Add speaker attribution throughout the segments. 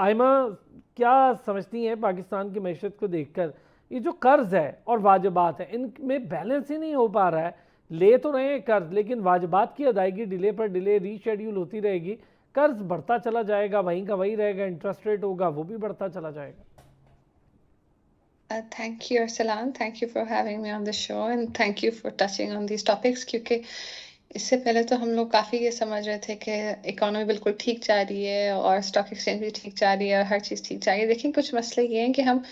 Speaker 1: आयमा क्या समझती हैं पाकिस्तान की मैशत को देखकर, ये जो कर्ज है और वाजिबात है इनमें बैलेंस ही नहीं हो पा रहा है। ले तो रहे हैं कर्ज, लेकिन वाजिबात की अदायगी डिले पर डिले रीशेड्यूल होती रहेगी, कर्ज बढ़ता चला जाएगा, वहीं का वही रहेगा, इंटरेस्ट रेट होगा वो भी बढ़ता चला जाएगा।
Speaker 2: Thank you, Arsalan. Thank you for having me on the show and thank you for touching on these topics क्योंकि इससे पहले तो हम लोग काफ़ी ये समझ रहे थे कि इकोनॉमी बिल्कुल ठीक जा रही है और स्टॉक एक्सचेंज भी ठीक जा रही है और हर चीज़ ठीक जा रही है। लेकिन कुछ मसले ये हैं कि हम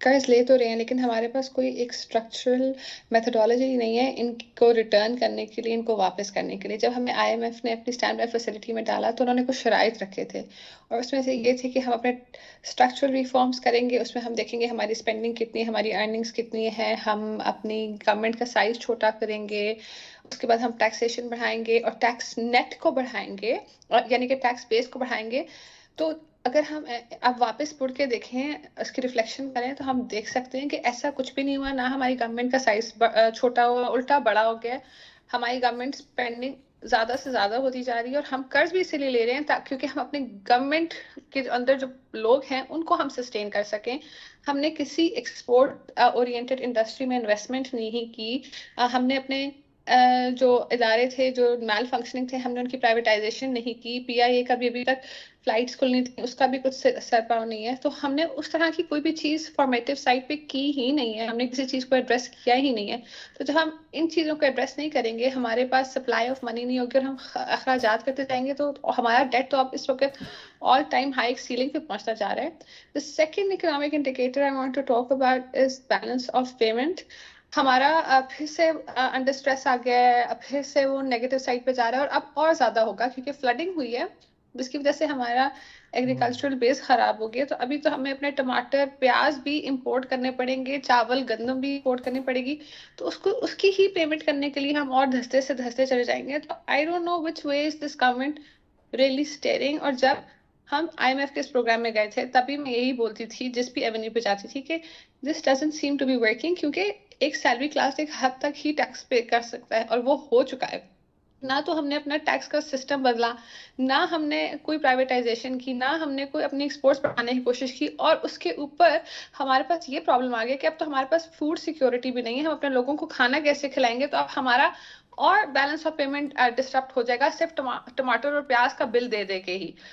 Speaker 2: कर्ज ले तो रहे हैं लेकिन हमारे पास कोई एक स्ट्रक्चरल मेथोडोलॉजी नहीं है इनको रिटर्न करने के लिए, इनको वापस करने के लिए। जब हमें आईएमएफ ने अपनी स्टैंड बाय फैसिलिटी में डाला तो उन्होंने कुछ शराइत रखे थे और उसमें से ये थे कि हम अपने स्ट्रक्चरल रिफॉर्म्स करेंगे, उसमें हम देखेंगे हमारी स्पेंडिंग कितनी है, हमारी अर्निंग्स कितनी है, हम अपनी गवर्नमेंट का साइज छोटा करेंगे, उसके बाद हम टैक्सेशन बढ़ाएंगे और टैक्स नेट को बढ़ाएंगे और यानी कि टैक्स बेस को बढ़ाएंगे। तो अगर हम अब वापस मुड़ के देखें, उसकी रिफ्लेक्शन करें तो हम देख सकते हैं कि ऐसा कुछ भी नहीं हुआ, ना हमारी गवर्नमेंट का साइज छोटा हुआ, उल्टा बड़ा हो गया। हमारी गवर्नमेंट स्पेंडिंग ज्यादा से ज्यादा होती जा रही है और हम कर्ज भी इसीलिए ले रहे हैं क्योंकि हम अपने गवर्नमेंट के अंदर जो लोग हैं उनको हम सस्टेन कर सकें। हमने किसी एक्सपोर्ट ओरिएंटेड इंडस्ट्री में इन्वेस्टमेंट नहीं की। हमने अपने जो इदारे थे जो मैल फंक्शनिंग थे हमने उनकी प्राइवेटाइजेशन नहीं की। पीआईए का भी अभी तक फ्लाइट्स खुलनी थी, उसका भी कुछ सरपाव नहीं है। तो हमने उस तरह की कोई भी चीज फॉर्मेटिव साइड पे की ही नहीं है, हमने किसी चीज को एड्रेस किया ही नहीं है। तो जब हम इन चीजों को एड्रेस नहीं करेंगे, हमारे पास सप्लाई ऑफ मनी नहीं होगी और हम अखराजात करते जाएंगे तो हमारा डेट तो अब इस वक्त ऑल टाइम हाई सीलिंग पे पहुंचता जा रहा है। The second economic indicator I want to talk about is balance of payment. हमारा फिर से अंडर स्ट्रेस आ गया है, अब फिर से वो नेगेटिव साइड पे जा रहा है और अब और ज्यादा होगा क्योंकि फ्लडिंग हुई है जिसकी वजह से हमारा एग्रीकल्चरल बेस खराब हो गया। तो अभी तो हमें अपने टमाटर प्याज भी इंपोर्ट करने पड़ेंगे, चावल गंदम भी इंपोर्ट करनी पड़ेगी। तो उसको उसकी ही पेमेंट करने के लिए हम और धंसते से धंसते चले जाएंगे। तो I don't know which way is this government really steering. और जब हम आईएमएफ के इस प्रोग्राम में गए थे तभी मैं यही बोलती थी, जिस भी एवेन्यू पे जाती थी, कि this doesn't seem to be working क्योंकि एक सैलरी क्लास एक हद तक ही टैक्स पे कर सकता है और वो हो चुका है। ना तो हमने अपना टैक्स का सिस्टम बदला, ना हमने कोई प्राइवेटाइजेशन की, ना हमने कोई अपनी एक्सपोर्ट्स बढ़ाने की कोशिश की और उसके ऊपर हमारे पास ये प्रॉब्लम आ गई कि अब तो हमारे पास फूड सिक्योरिटी भी नहीं है। हम अपने लोगों को खाना कैसे खिलाएंगे? तो अब हमारा और बैलेंस ऑफ पेमेंट डिस्टर्ब हो जाएगा सिर्फ टमाटर और प्याज का बिल दे दे के ही।